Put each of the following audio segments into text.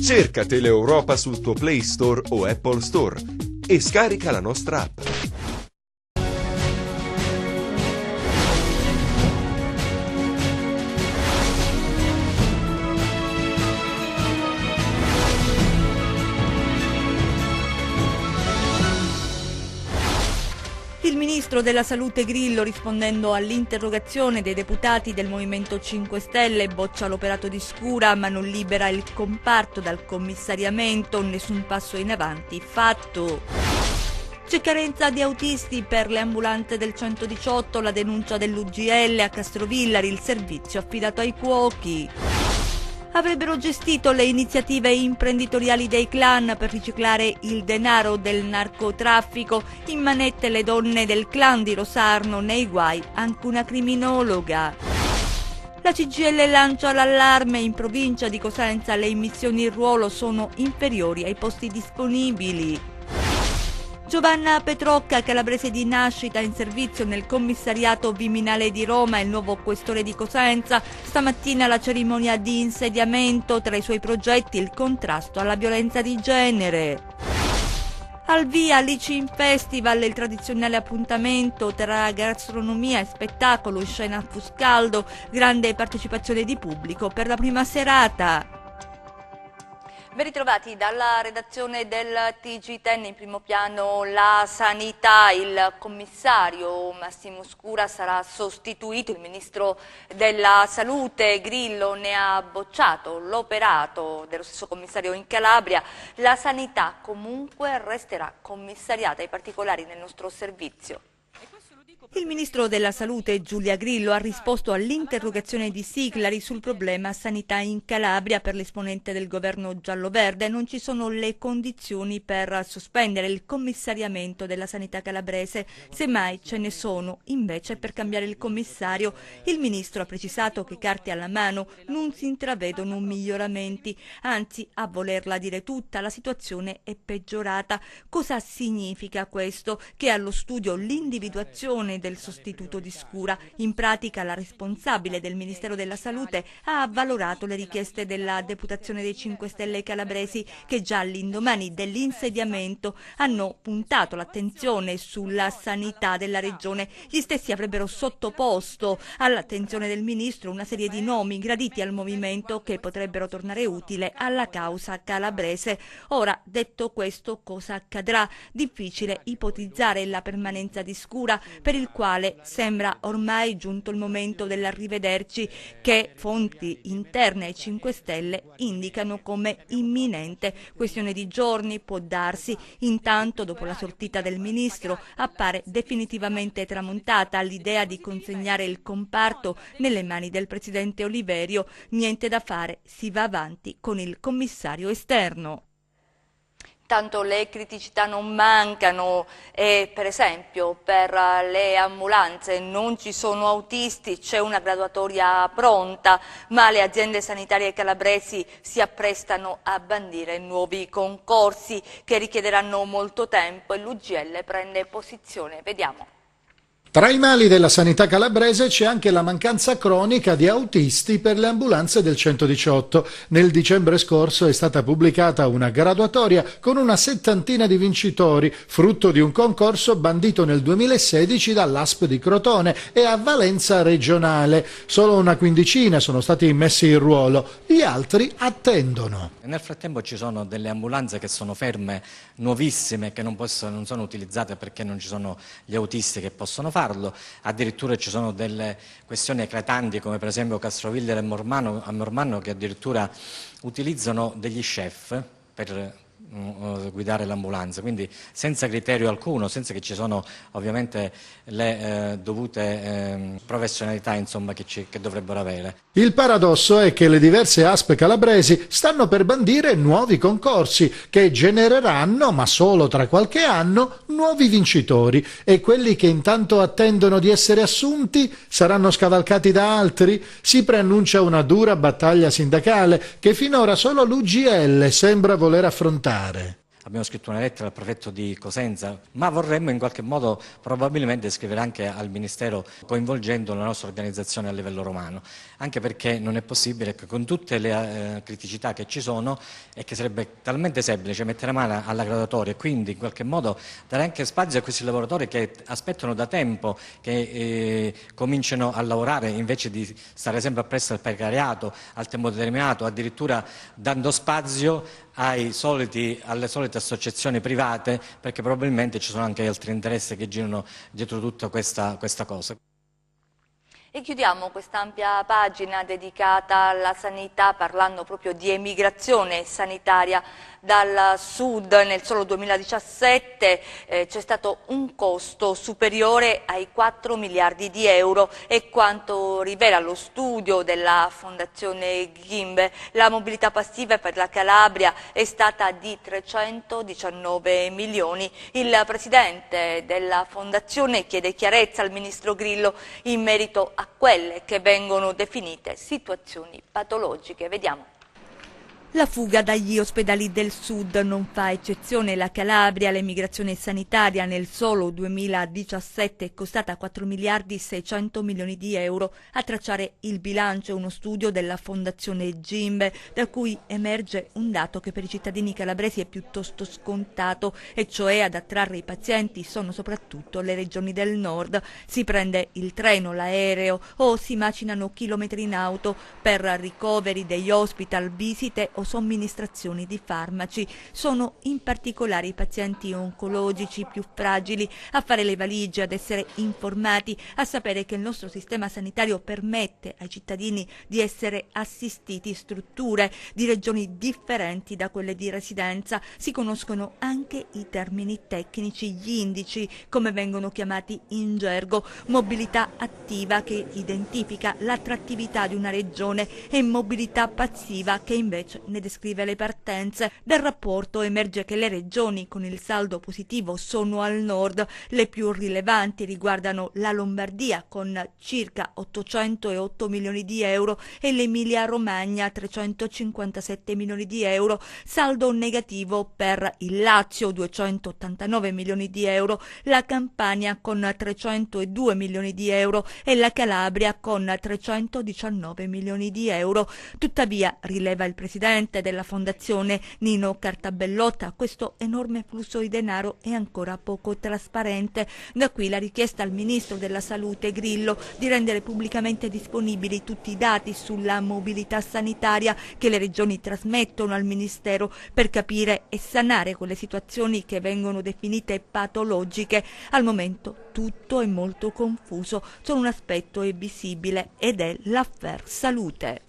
Cerca Teleeuropa sul tuo Play Store o Apple Store e scarica la nostra app. Il ministro della Salute Grillo, rispondendo all'interrogazione dei deputati del Movimento 5 Stelle, boccia l'operato di Scura ma non libera il comparto dal commissariamento, nessun passo in avanti fatto. C'è carenza di autisti per le ambulanze del 118, la denuncia dell'UGL a Castrovillari, il servizio affidato ai cuochi. Avrebbero gestito le iniziative imprenditoriali dei clan per riciclare il denaro del narcotraffico, in manette le donne del clan di Rosarno, nei guai anche una criminologa. La CGIL lancia l'allarme, in provincia di Cosenza le immissioni in ruolo sono inferiori ai posti disponibili. Giovanna Petrocca, calabrese di nascita, in servizio nel commissariato Viminale di Roma, il nuovo questore di Cosenza. Stamattina la cerimonia di insediamento, tra i suoi progetti il contrasto alla violenza di genere. Al via Licin Festival, il tradizionale appuntamento tra gastronomia e spettacolo, scena a Fuscaldo, grande partecipazione di pubblico per la prima serata. Ben ritrovati dalla redazione del TG10, in primo piano la sanità. Il commissario Massimo Scura sarà sostituito, il ministro della Salute Grillo ne ha bocciato l'operato dello stesso commissario in Calabria. La sanità comunque resterà commissariata, ai particolari nel nostro servizio. Il ministro della Salute Giulia Grillo ha risposto all'interrogazione di Siclari sul problema sanità in Calabria. Per l'esponente del governo giallo-verde non ci sono le condizioni per sospendere il commissariamento della sanità calabrese, semmai ce ne sono invece per cambiare il commissario. Il ministro ha precisato che, carte alla mano, non si intravedono miglioramenti, anzi, a volerla dire tutta, la situazione è peggiorata. Cosa significa questo? Che allo studio l'individuazione del sostituto di Scura. In pratica la responsabile del Ministero della Salute ha avvalorato le richieste della deputazione dei 5 Stelle calabresi, che già all'indomani dell'insediamento hanno puntato l'attenzione sulla sanità della regione. Gli stessi avrebbero sottoposto all'attenzione del ministro una serie di nomi graditi al movimento che potrebbero tornare utile alla causa calabrese. Ora, detto questo, cosa accadrà? Difficile ipotizzare la permanenza di Scura, per il quale sembra ormai giunto il momento dell'arrivederci, che fonti interne ai 5 Stelle indicano come imminente. Questione di giorni, può darsi. Intanto, dopo la sortita del ministro, appare definitivamente tramontata l'idea di consegnare il comparto nelle mani del presidente Oliverio. Niente da fare, si va avanti con il commissario esterno. Tanto le criticità non mancano e, per esempio, per le ambulanze non ci sono autisti, c'è una graduatoria pronta, ma le aziende sanitarie calabresi si apprestano a bandire nuovi concorsi che richiederanno molto tempo e l'UGL prende posizione. Vediamo. Tra i mali della sanità calabrese c'è anche la mancanza cronica di autisti per le ambulanze del 118. Nel dicembre scorso è stata pubblicata una graduatoria con una settantina di vincitori, frutto di un concorso bandito nel 2016 dall'ASP di Crotone e a valenza regionale. Solo una quindicina sono stati messi in ruolo, gli altri attendono. Nel frattempo ci sono delle ambulanze che sono ferme, nuovissime, che non sono utilizzate perché non ci sono gli autisti che possono farlo. Addirittura ci sono delle questioni eclatanti, come per esempio Castrovillari a Mormanno, che addirittura utilizzano degli chef per guidare l'ambulanza, quindi senza criterio alcuno, senza che ci sono ovviamente le dovute professionalità, insomma, che dovrebbero avere. Il paradosso è che le diverse ASP calabresi stanno per bandire nuovi concorsi che genereranno, ma solo tra qualche anno, nuovi vincitori, e quelli che intanto attendono di essere assunti saranno scavalcati da altri. Si preannuncia una dura battaglia sindacale che finora solo l'UGL sembra voler affrontare. abbiamo scritto una lettera al prefetto di Cosenza, ma vorremmo in qualche modo probabilmente scrivere anche al Ministero coinvolgendo la nostra organizzazione a livello romano, anche perché non è possibile che con tutte le criticità che ci sono e che sarebbe talmente semplice mettere mano alla graduatoria e quindi in qualche modo dare anche spazio a questi lavoratori che aspettano da tempo che cominciano a lavorare invece di stare sempre appresso al precariato, al tempo determinato, addirittura dando spazio alle solite associazioni private, perché probabilmente ci sono anche altri interessi che girano dietro tutta questa cosa. E chiudiamo quest'ampia pagina dedicata alla sanità parlando proprio di emigrazione sanitaria dal sud. Nel solo 2017 c'è stato un costo superiore ai 4 miliardi di euro e quanto rivela lo studio della Fondazione Gimbe, la mobilità passiva per la Calabria è stata di 319 milioni. Il presidente della Fondazione chiede chiarezza al ministro Grillo in merito a quelle che vengono definite situazioni patologiche. Vediamo. La fuga dagli ospedali del sud non fa eccezione. La Calabria, l'emigrazione sanitaria nel solo 2017 è costata 4 miliardi 600 milioni di euro. A tracciare il bilancio è uno studio della Fondazione Gimbe, da cui emerge un dato che per i cittadini calabresi è piuttosto scontato, e cioè ad attrarre i pazienti sono soprattutto le regioni del nord. Si prende il treno, l'aereo o si macinano chilometri in auto per ricoveri degli hospital, visite o somministrazioni di farmaci. Sono in particolare i pazienti oncologici più fragili a fare le valigie, ad essere informati, a sapere che il nostro sistema sanitario permette ai cittadini di essere assistiti in strutture di regioni differenti da quelle di residenza. Si conoscono anche i termini tecnici, gli indici, come vengono chiamati in gergo, mobilità attiva che identifica l'attrattività di una regione e mobilità passiva che invece ne descrive le partenze. Dal rapporto emerge che le regioni con il saldo positivo sono al nord. Le più rilevanti riguardano la Lombardia con circa 808 milioni di euro e l'Emilia Romagna 357 milioni di euro, saldo negativo per il Lazio 289 milioni di euro, la Campania con 302 milioni di euro e la Calabria con 319 milioni di euro. Tuttavia, rileva il presidente della Fondazione Nino Cartabellotta, questo enorme flusso di denaro è ancora poco trasparente. Da qui la richiesta al ministro della Salute Grillo di rendere pubblicamente disponibili tutti i dati sulla mobilità sanitaria che le regioni trasmettono al ministero per capire e sanare quelle situazioni che vengono definite patologiche. Al momento tutto è molto confuso, solo un aspetto è visibile ed è l'affaire salute.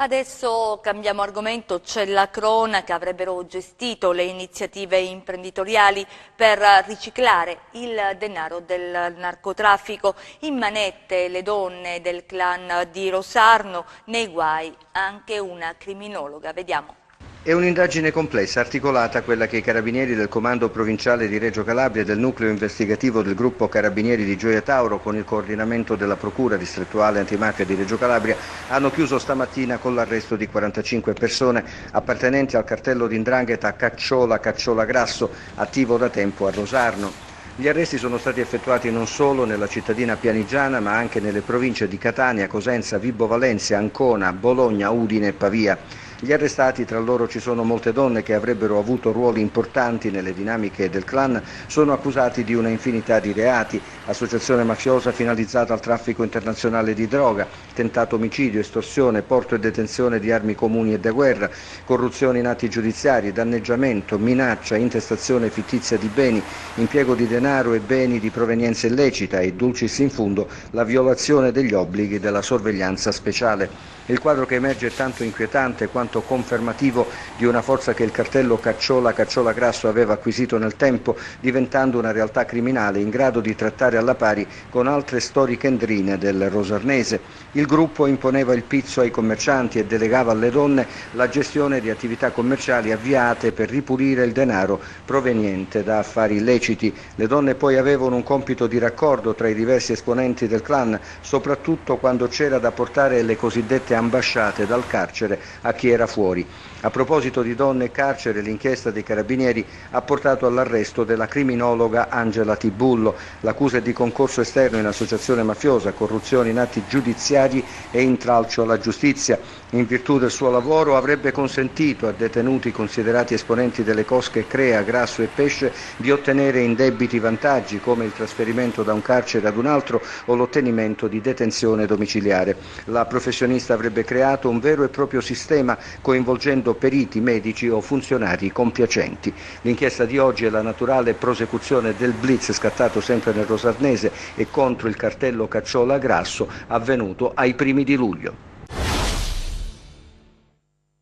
Adesso cambiamo argomento, c'è la cronaca, avrebbero gestito le iniziative imprenditoriali per riciclare il denaro del narcotraffico. In manette le donne del clan di Rosarno, nei guai anche una criminologa. Vediamo. È un'indagine complessa, articolata, quella che i carabinieri del Comando Provinciale di Reggio Calabria e del Nucleo Investigativo del Gruppo Carabinieri di Gioia Tauro, con il coordinamento della Procura Distrettuale Antimafia di Reggio Calabria, hanno chiuso stamattina con l'arresto di 45 persone appartenenti al cartello di 'ndrangheta Cacciola Grasso, attivo da tempo a Rosarno. Gli arresti sono stati effettuati non solo nella cittadina pianigiana, ma anche nelle province di Catania, Cosenza, Vibo Valentia, Ancona, Bologna, Udine e Pavia. Gli arrestati, tra loro ci sono molte donne che avrebbero avuto ruoli importanti nelle dinamiche del clan, sono accusati di una infinità di reati: associazione mafiosa finalizzata al traffico internazionale di droga, tentato omicidio, estorsione, porto e detenzione di armi comuni e da guerra, corruzione in atti giudiziari, danneggiamento, minaccia, intestazione fittizia di beni, impiego di denaro e beni di provenienza illecita e, dulcis in fundo, la violazione degli obblighi della sorveglianza speciale. Il quadro che emerge è tanto inquietante quanto confermativo di una forza che il cartello Cacciola Grasso aveva acquisito nel tempo, diventando una realtà criminale in grado di trattare alla pari con altre storiche endrine del Rosarnese. Il gruppo imponeva il pizzo ai commercianti e delegava alle donne la gestione di attività commerciali avviate per ripulire il denaro proveniente da affari illeciti. Le donne poi avevano un compito di raccordo tra i diversi esponenti del clan, soprattutto quando c'era da portare le cosiddette cosiddette ambasciate dal carcere a chi era fuori. A proposito di donne e carcere, l'inchiesta dei Carabinieri ha portato all'arresto della criminologa Angela Tibullo. L'accusa è di concorso esterno in associazione mafiosa, corruzione in atti giudiziari e intralcio alla giustizia. In virtù del suo lavoro avrebbe consentito a detenuti considerati esponenti delle cosche Crea, Grasso e Pesce di ottenere indebiti vantaggi come il trasferimento da un carcere ad un altro o l'ottenimento di detenzione domiciliare. La professionista avrebbe creato un vero e proprio sistema coinvolgendo periti, medici o funzionari compiacenti. L'inchiesta di oggi è la naturale prosecuzione del blitz scattato sempre nel Rosarnese e contro il cartello Cacciola Grasso avvenuto ai primi di luglio.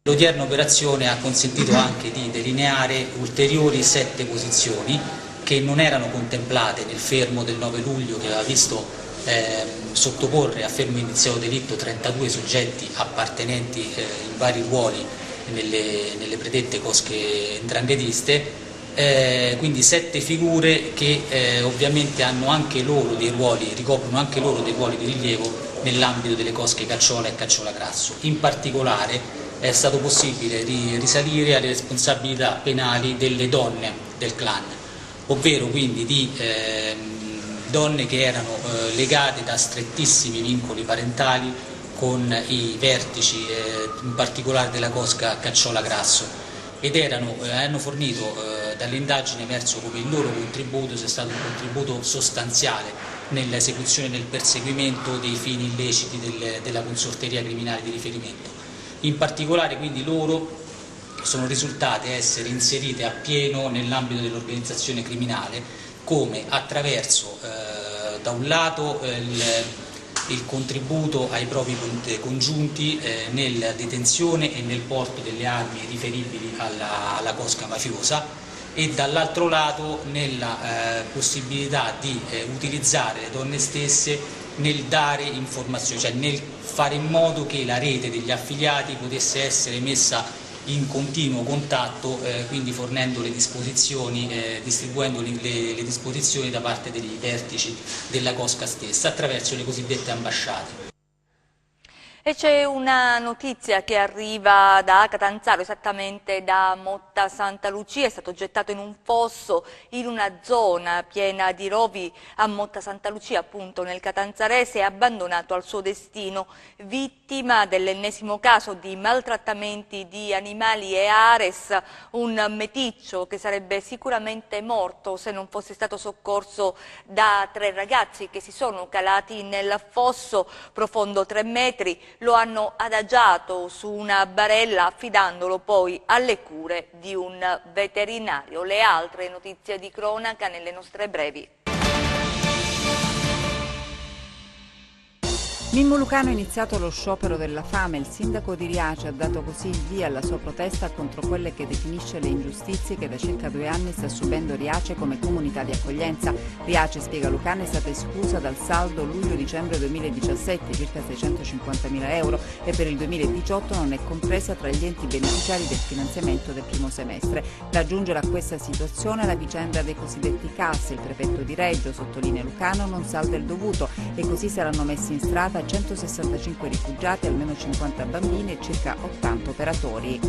L'odierna operazione ha consentito anche di delineare ulteriori 7 posizioni che non erano contemplate nel fermo del 9 luglio che aveva visto sottoporre a fermo iniziato delitto 32 soggetti appartenenti in vari ruoli nelle predette cosche 'ndranghetiste, quindi 7 figure che ovviamente hanno anche loro dei ruoli, ricoprono anche loro dei ruoli di rilievo nell'ambito delle cosche Cacciola e Cacciola Grasso. In particolare è stato possibile risalire alle responsabilità penali delle donne del clan, ovvero quindi di donne che erano legate da strettissimi vincoli parentali con i vertici, in particolare della cosca Cacciola Grasso, ed hanno fornito dall'indagine emerso come il loro contributo sia stato un contributo sostanziale nell'esecuzione e nel perseguimento dei fini illeciti della consorteria criminale di riferimento. In particolare quindi loro sono risultate essere inserite appieno nell'ambito dell'organizzazione criminale come attraverso da un lato il contributo ai propri congiunti nella detenzione e nel porto delle armi riferibili alla cosca mafiosa e dall'altro lato nella possibilità di utilizzare le donne stesse nel dare informazioni, cioè nel fare in modo che la rete degli affiliati potesse essere messa in continuo contatto, quindi fornendo le disposizioni, distribuendo le disposizioni da parte dei vertici della cosca stessa attraverso le cosiddette ambasciate. E c'è una notizia che arriva da Catanzaro, esattamente da Motta Santa Lucia. È stato gettato in un fosso in una zona piena di rovi a Motta Santa Lucia, appunto nel Catanzarese, e abbandonato al suo destino, vittima dell'ennesimo caso di maltrattamenti di animali e Ares, un meticcio che sarebbe sicuramente morto se non fosse stato soccorso da 3 ragazzi che si sono calati nel fosso profondo 3 metri. Lo hanno adagiato su una barella affidandolo poi alle cure di un veterinario. Le altre notizie di cronaca nelle nostre brevi. Mimmo Lucano ha iniziato lo sciopero della fame. Il sindaco di Riace ha dato così il via alla sua protesta contro quelle che definisce le ingiustizie che da circa 2 anni sta subendo Riace come comunità di accoglienza. Riace, spiega Lucano, è stata esclusa dal saldo luglio-dicembre 2017, circa 650.000 euro, e per il 2018 non è compresa tra gli enti beneficiari del finanziamento del primo semestre. Da aggiungere a questa situazione la vicenda dei cosiddetti CAS. Il prefetto di Reggio, sottolinea Lucano, non salda il dovuto e così saranno messi in strada 165 rifugiati, almeno 50 bambini e circa 80 operatori.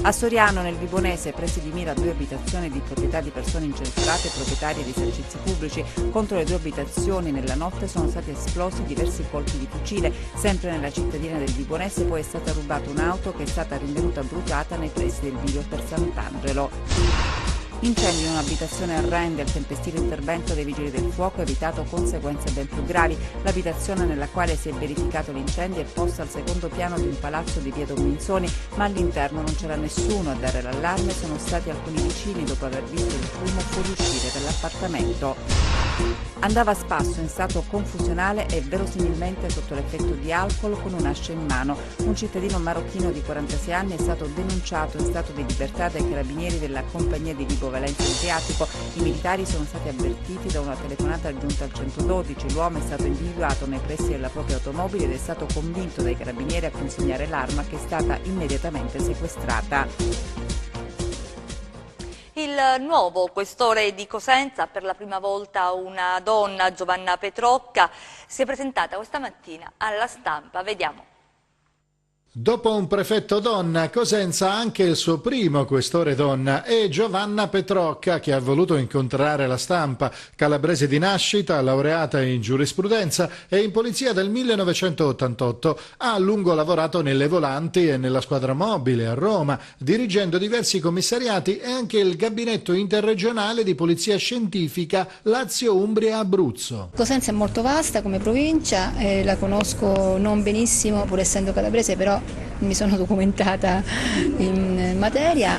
A Soriano, nel Vibonese, presi di mira 2 abitazioni di proprietà di persone incensurate e proprietarie di servizi pubblici. Contro le 2 abitazioni nella notte sono stati esplosi diversi colpi di fucile. Sempre nella cittadina del Vibonese poi è stata rubata un'auto che è stata rinvenuta bruciata nei pressi del Bivio per Sant'Angelo. Incendio in un'abitazione a Rende, il tempestivo intervento dei vigili del fuoco ha evitato conseguenze ben più gravi. L'abitazione nella quale si è verificato l'incendio è posta al secondo piano di un palazzo di via Dominzoni, ma all'interno non c'era nessuno a dare l'allarme. Sono stati alcuni vicini, dopo aver visto il fumo, fuoriuscire dall'appartamento. Andava a spasso in stato confusionale e verosimilmente sotto l'effetto di alcol con un'ascia in mano. Un cittadino marocchino di 46 anni è stato denunciato in stato di libertà dai carabinieri della compagnia di Vibo Valentia Adriatico. I militari sono stati avvertiti da una telefonata giunta al 112. L'uomo è stato individuato nei pressi della propria automobile ed è stato convinto dai carabinieri a consegnare l'arma, che è stata immediatamente sequestrata. Il nuovo questore di Cosenza, per la prima volta una donna, Giovanna Petrocca, si è presentata questa mattina alla stampa. Vediamo. Dopo un prefetto donna, Cosenza ha anche il suo primo questore donna, è Giovanna Petrocca, che ha voluto incontrare la stampa. Calabrese di nascita, laureata in giurisprudenza e in polizia del 1988, ha a lungo lavorato nelle volanti e nella squadra mobile a Roma, dirigendo diversi commissariati e anche il gabinetto interregionale di polizia scientifica Lazio, Umbria, Abruzzo. Cosenza è molto vasta come provincia, la conosco non benissimo pur essendo calabrese, però mi sono documentata in materia.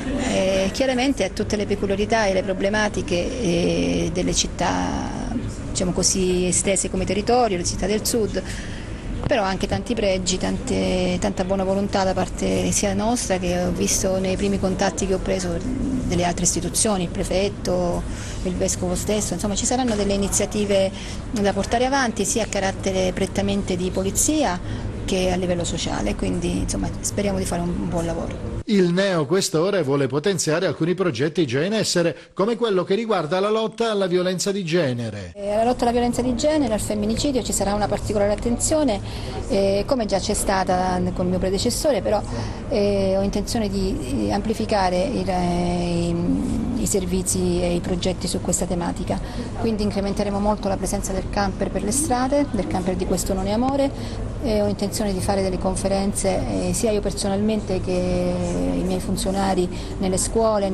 Chiaramente ha tutte le peculiarità e le problematiche delle città, diciamo così, estese come territorio, le città del sud, però anche tanti pregi, tanta buona volontà da parte sia nostra, che ho visto nei primi contatti che ho preso delle altre istituzioni, il prefetto, il vescovo stesso. Insomma, ci saranno delle iniziative da portare avanti sia a carattere prettamente di polizia che a livello sociale, quindi insomma speriamo di fare un buon lavoro. Il neoquestore vuole potenziare alcuni progetti già in essere, come quello che riguarda la lotta alla violenza di genere. Alla lotta alla violenza di genere, al femminicidio ci sarà una particolare attenzione, come già c'è stata con il mio predecessore, però ho intenzione di amplificare i servizi e i progetti su questa tematica. Quindi incrementeremo molto la presenza del camper per le strade, del camper di Questo non è amore. Ho intenzione di fare delle conferenze sia io personalmente che i miei funzionari nelle scuole,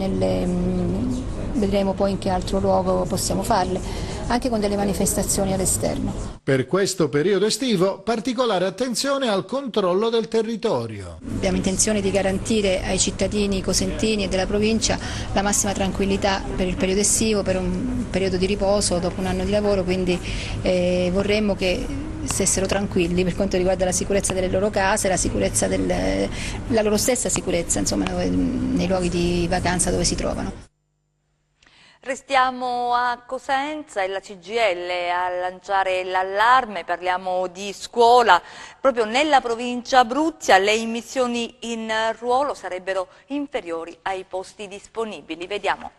vedremo poi in che altro luogo possiamo farle, anche con delle manifestazioni all'esterno. Per questo periodo estivo, particolare attenzione al controllo del territorio. Abbiamo intenzione di garantire ai cittadini cosentini e della provincia la massima tranquillità per il periodo estivo, per un periodo di riposo dopo un anno di lavoro, quindi vorremmo che stessero tranquilli per quanto riguarda la sicurezza delle loro case, la loro stessa sicurezza, insomma, nei luoghi di vacanza dove si trovano. Restiamo a Cosenza e la CGIL a lanciare l'allarme, parliamo di scuola. Proprio nella provincia Abruzia le immissioni in ruolo sarebbero inferiori ai posti disponibili. Vediamo.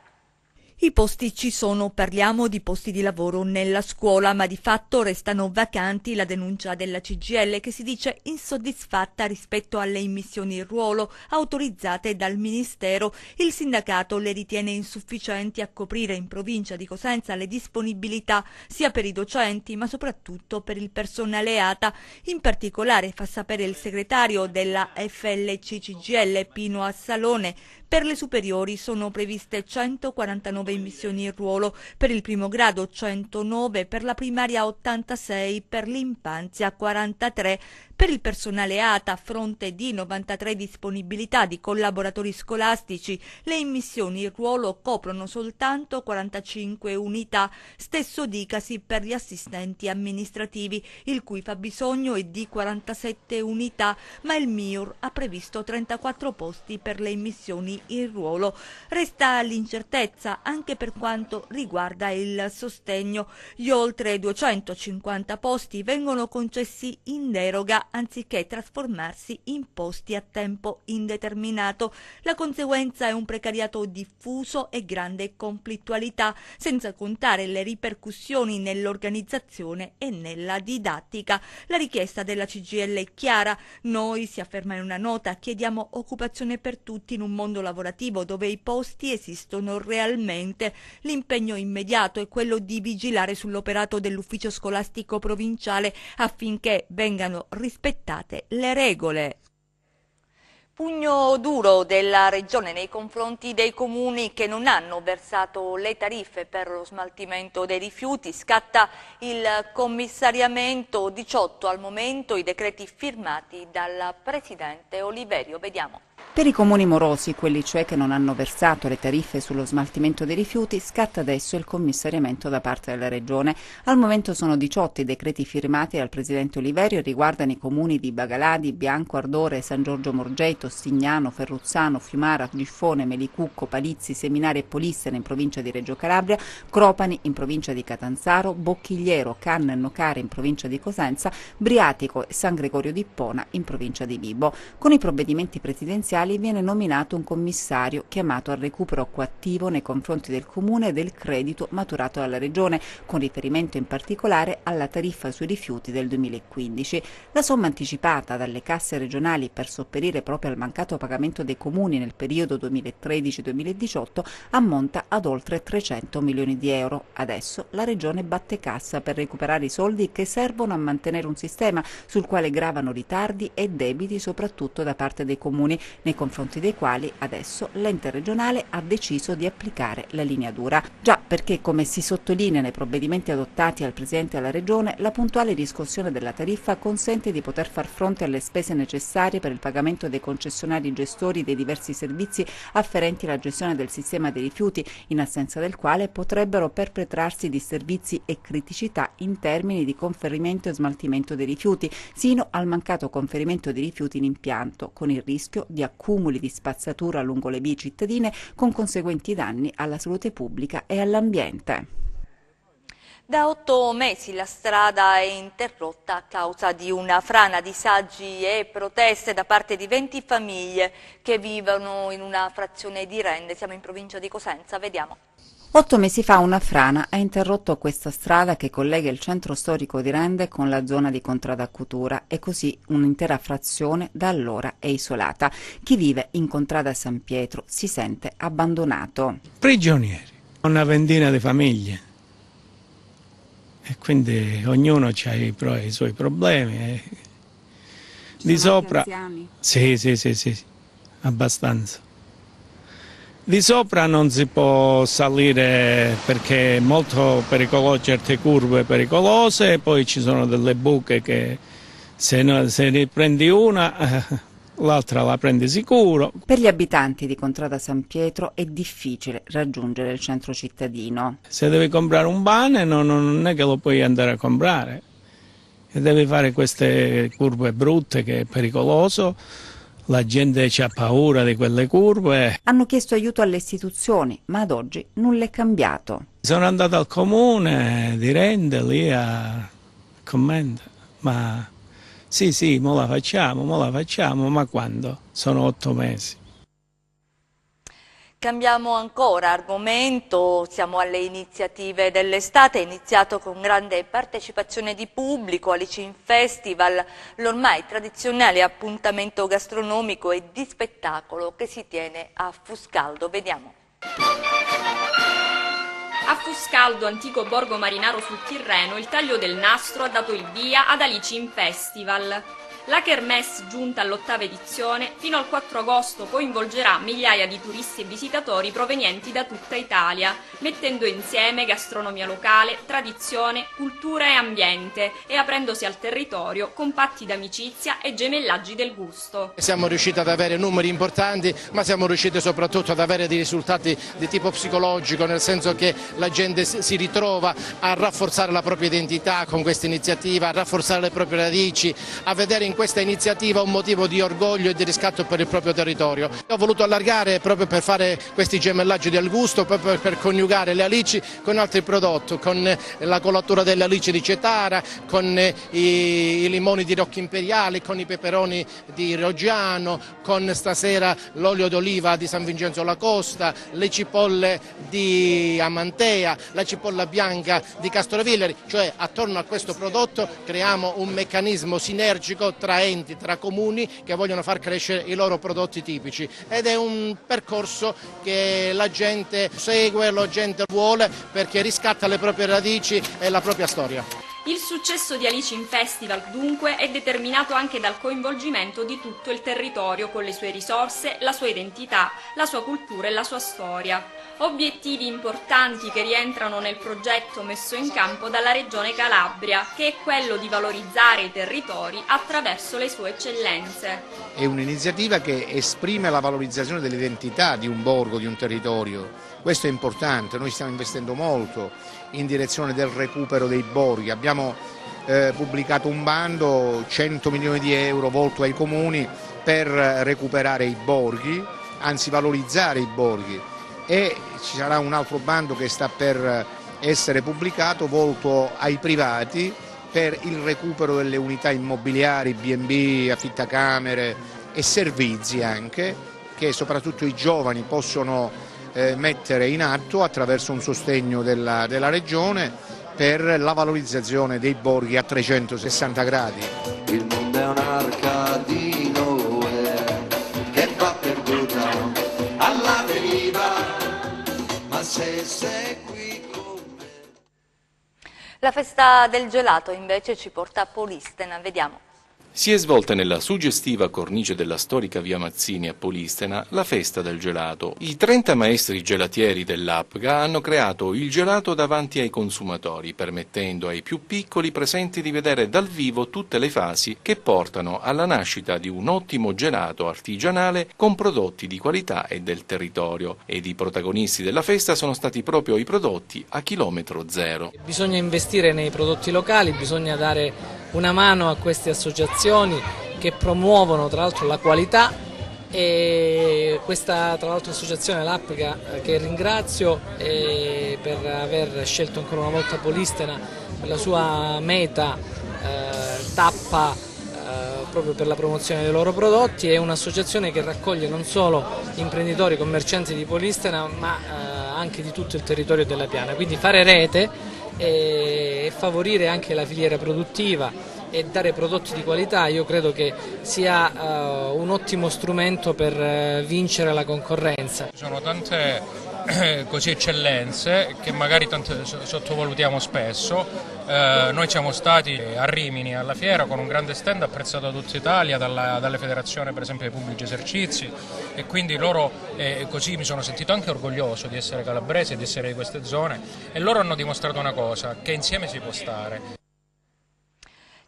I posti ci sono, parliamo di posti di lavoro nella scuola, ma di fatto restano vacanti. La denuncia della CGIL, che si dice insoddisfatta rispetto alle immissioni in ruolo autorizzate dal Ministero. Il sindacato le ritiene insufficienti a coprire in provincia di Cosenza le disponibilità sia per i docenti ma soprattutto per il personale ATA. In particolare, fa sapere il segretario della FLC CGIL Pino Assalone, per le superiori sono previste 149 immissioni in ruolo, per il primo grado 109, per la primaria 86, per l'infanzia 43. Per il personale ATA, a fronte di 93 disponibilità di collaboratori scolastici, le immissioni in ruolo coprono soltanto 45 unità. Stesso dicasi per gli assistenti amministrativi, il cui fabbisogno è di 47 unità, ma il MIUR ha previsto 34 posti per le immissioni in ruolo. Resta l'incertezza anche per quanto riguarda il sostegno. Gli oltre 250 posti vengono concessi in deroga anziché trasformarsi in posti a tempo indeterminato. La conseguenza è un precariato diffuso e grande conflittualità, senza contare le ripercussioni nell'organizzazione e nella didattica. La richiesta della CGIL è chiara. Noi, si afferma in una nota, chiediamo occupazione per tutti in un mondo lavorativo dove i posti esistono realmente. L'impegno immediato è quello di vigilare sull'operato dell'ufficio scolastico provinciale affinché vengano rispettate le regole. Pugno duro della Regione nei confronti dei comuni che non hanno versato le tariffe per lo smaltimento dei rifiuti. Scatta il commissariamento, 18 al momento i decreti firmati dal Presidente Oliverio. Vediamo. Per i comuni morosi, quelli cioè che non hanno versato le tariffe sullo smaltimento dei rifiuti, scatta adesso il commissariamento da parte della Regione. Al momento sono 18 i decreti firmati dal Presidente Oliverio e riguardano i comuni di Bagaladi, Bianco, Ardore, San Giorgio Morgeto, Stignano, Ferruzzano, Fiumara, Giffone, Melicucco, Palizzi, Seminari e Polissena in provincia di Reggio Calabria, Cropani in provincia di Catanzaro, Bocchigliero, Canna e Nocare in provincia di Cosenza, Briatico e San Gregorio di Ippona in provincia di Vibo. Con i provvedimenti presidenziali territoriali viene nominato un commissario chiamato al recupero coattivo nei confronti del Comune del credito maturato dalla Regione, con riferimento in particolare alla tariffa sui rifiuti del 2015. La somma anticipata dalle casse regionali per sopperire proprio al mancato pagamento dei comuni nel periodo 2013-2018 ammonta ad oltre 300 milioni di euro. Adesso la Regione batte cassa per recuperare i soldi che servono a mantenere un sistema sul quale gravano ritardi e debiti soprattutto da parte dei comuni, nei confronti dei quali adesso l'ente regionale ha deciso di applicare la linea dura. Già perché, come si sottolinea nei provvedimenti adottati al Presidente della Regione, la puntuale riscossione della tariffa consente di poter far fronte alle spese necessarie per il pagamento dei concessionari gestori dei diversi servizi afferenti alla gestione del sistema dei rifiuti, in assenza del quale potrebbero perpetrarsi disservizi e criticità in termini di conferimento e smaltimento dei rifiuti, sino al mancato conferimento di rifiuti in impianto, con il rischio di accumuli di spazzatura lungo le vie cittadine con conseguenti danni alla salute pubblica e all'ambiente. Da 8 mesi la strada è interrotta a causa di una frana, disagi e proteste da parte di 20 famiglie che vivono in una frazione di Rende. Siamo in provincia di Cosenza, vediamo. 8 mesi fa una frana ha interrotto questa strada che collega il centro storico di Rende con la zona di Contrada Cutura e così un'intera frazione da allora è isolata. Chi vive in Contrada San Pietro si sente abbandonato. Prigionieri, una ventina di famiglie e quindi ognuno ha i suoi problemi. Di sopra, sì, abbastanza. Di sopra non si può salire perché è molto pericoloso, certe curve pericolose, e poi ci sono delle buche che se ne prendi una, l'altra la prendi sicuro. Per gli abitanti di Contrada San Pietro è difficile raggiungere il centro cittadino. Se devi comprare un pane non è che lo puoi andare a comprare, e devi fare queste curve brutte che è pericoloso. La gente ha paura di quelle curve. Hanno chiesto aiuto alle istituzioni, ma ad oggi nulla è cambiato. Sono andato al comune di Rende lì a commentare, ma sì, mo la facciamo, ma quando? Sono 8 mesi. Cambiamo ancora argomento, siamo alle iniziative dell'estate, è iniziato con grande partecipazione di pubblico Alicin Festival, l'ormai tradizionale appuntamento gastronomico e di spettacolo che si tiene a Fuscaldo. Vediamo. A Fuscaldo, antico borgo marinaro sul Tirreno, il taglio del nastro ha dato il via ad Alicin Festival. La Kermesse, giunta all'8ª edizione, fino al 4 agosto coinvolgerà migliaia di turisti e visitatori provenienti da tutta Italia, mettendo insieme gastronomia locale, tradizione, cultura e ambiente e aprendosi al territorio con patti d'amicizia e gemellaggi del gusto. Siamo riusciti ad avere numeri importanti, ma siamo riusciti soprattutto ad avere dei risultati di tipo psicologico, nel senso che la gente si ritrova a rafforzare la propria identità con questa iniziativa, a rafforzare le proprie radici, a vedere in questa iniziativa un motivo di orgoglio e di riscatto per il proprio territorio. Ho voluto allargare proprio per fare questi gemellaggi del gusto, proprio per coniugare le alici con altri prodotti, con la colatura delle alici di Cetara, con i limoni di Rocchi Imperiali, con i peperoni di Roggiano, con stasera l'olio d'oliva di San Vincenzo La Costa, le cipolle di Amantea, la cipolla bianca di Castrovillari, cioè attorno a questo prodotto creiamo un meccanismo sinergico tra enti, tra comuni che vogliono far crescere i loro prodotti tipici, ed è un percorso che la gente segue, la gente vuole, perché riscatta le proprie radici e la propria storia. Il successo di Alicin Festival, dunque, è determinato anche dal coinvolgimento di tutto il territorio con le sue risorse, la sua identità, la sua cultura e la sua storia. Obiettivi importanti che rientrano nel progetto messo in campo dalla Regione Calabria, che è quello di valorizzare i territori attraverso le sue eccellenze. È un'iniziativa che esprime la valorizzazione dell'identità di un borgo, di un territorio. Questo è importante, noi stiamo investendo molto in direzione del recupero dei borghi. Abbiamo pubblicato un bando, 100 milioni di euro volto ai comuni per recuperare i borghi, anzi valorizzare i borghi, e ci sarà un altro bando che sta per essere pubblicato volto ai privati per il recupero delle unità immobiliari, B&B, affittacamere, e servizi anche che soprattutto i giovani possono mettere in atto attraverso un sostegno della Regione per la valorizzazione dei borghi a 360 gradi. Il mondo è un'arca di Noè che va perduta alla deriva, ma se sei qui con me. La festa del gelato invece ci porta a Polistena, vediamo. Si è svolta nella suggestiva cornice della storica via Mazzini a Polistena la festa del gelato. I 30 maestri gelatieri dell'APGA hanno creato il gelato davanti ai consumatori, permettendo ai più piccoli presenti di vedere dal vivo tutte le fasi che portano alla nascita di un ottimo gelato artigianale con prodotti di qualità e del territorio. Ed i protagonisti della festa sono stati proprio i prodotti a chilometro zero. Bisogna investire nei prodotti locali, bisogna dare una mano a queste associazioni che promuovono tra l'altro la qualità, e questa tra l'altro associazione, l'APGA, che ringrazio per aver scelto ancora una volta Polistena per la sua meta tappa proprio per la promozione dei loro prodotti. È un'associazione che raccoglie non solo imprenditori, commercianti di Polistena, ma anche di tutto il territorio della Piana, quindi fare rete e favorire anche la filiera produttiva e dare prodotti di qualità io credo che sia un ottimo strumento per vincere la concorrenza. Ci sono tante così eccellenze che magari sottovalutiamo spesso. Noi siamo stati a Rimini alla fiera con un grande stand apprezzato da tutta Italia, dalle federazioni per esempio dei pubblici esercizi, e quindi loro così mi sono sentito anche orgoglioso di essere calabrese, di essere di queste zone, e loro hanno dimostrato una cosa, che insieme si può stare.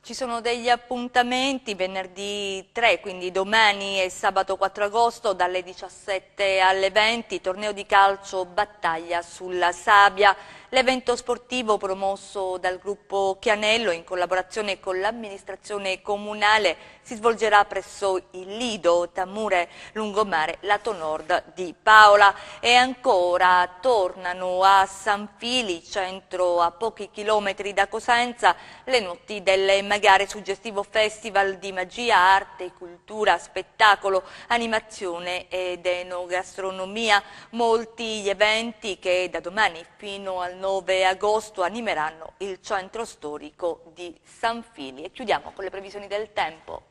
Ci sono degli appuntamenti venerdì 3, quindi domani e sabato 4 agosto dalle 17 alle 20, torneo di calcio Battaglia sulla Sabbia. L'evento sportivo promosso dal gruppo Chianello in collaborazione con l'amministrazione comunale si svolgerà presso il Lido Tamure Lungomare, lato nord di Paola. E ancora tornano a San Fili, centro a pochi chilometri da Cosenza, le notti delle Magare, suggestivo festival di magia, arte, cultura, spettacolo, animazione ed enogastronomia. Molti gli eventi che da domani fino al 9 agosto animeranno il centro storico di San Fili. E chiudiamo con le previsioni del tempo.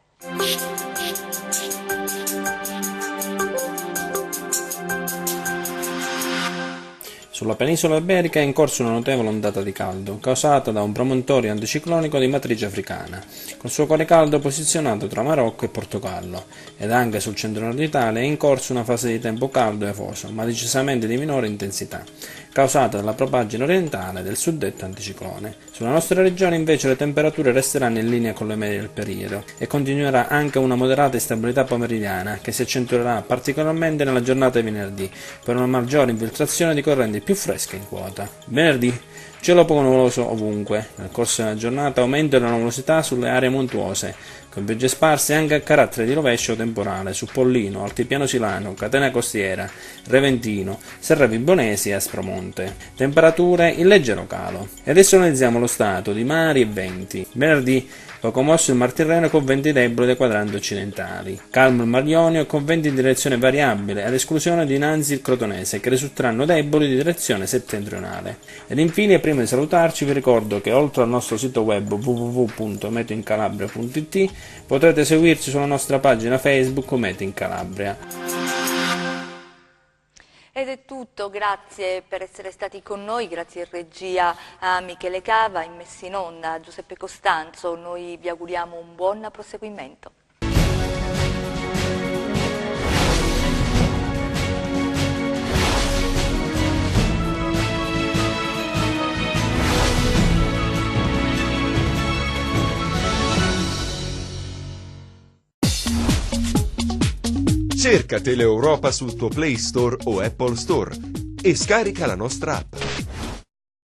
Sulla penisola iberica è in corso una notevole ondata di caldo, causata da un promontorio anticiclonico di matrice africana, col suo cuore caldo posizionato tra Marocco e Portogallo, ed anche sul centro-nord d'Italia è in corso una fase di tempo caldo e afoso, ma decisamente di minore intensità, causata dalla propaggine orientale del suddetto anticiclone. Sulla nostra regione invece le temperature resteranno in linea con le medie del periodo e continuerà anche una moderata instabilità pomeridiana che si accentuerà particolarmente nella giornata di venerdì per una maggiore infiltrazione di correnti più fresche in quota. Venerdì cielo poco nuvoloso ovunque, nel corso della giornata aumenta la nuvolosità sulle aree montuose, con piogge sparse anche a carattere di rovescio temporale su Pollino, Altipiano Silano, Catena Costiera, Reventino, Serra Vibonesi e Aspromonte. Temperature in leggero calo. E adesso analizziamo lo stato di mari e venti. Venerdì poco mosso il Mar Tirreno con venti deboli dai quadranti occidentali. Calmo il Mar Ionio con venti in direzione variabile, ad esclusione di Nanzi il Crotonese, che risulteranno deboli di direzione settentrionale. Ed infine, prima di salutarci, vi ricordo che oltre al nostro sito web www.meteoincalabria.it potrete seguirci sulla nostra pagina Facebook Meteo in Calabria. Ed è tutto, grazie per essere stati con noi, grazie in regia a Michele Cava, in messa in onda a Giuseppe Costanzo. Noi vi auguriamo un buon proseguimento. Cerca Teleeuropa sul tuo Play Store o Apple Store e scarica la nostra app.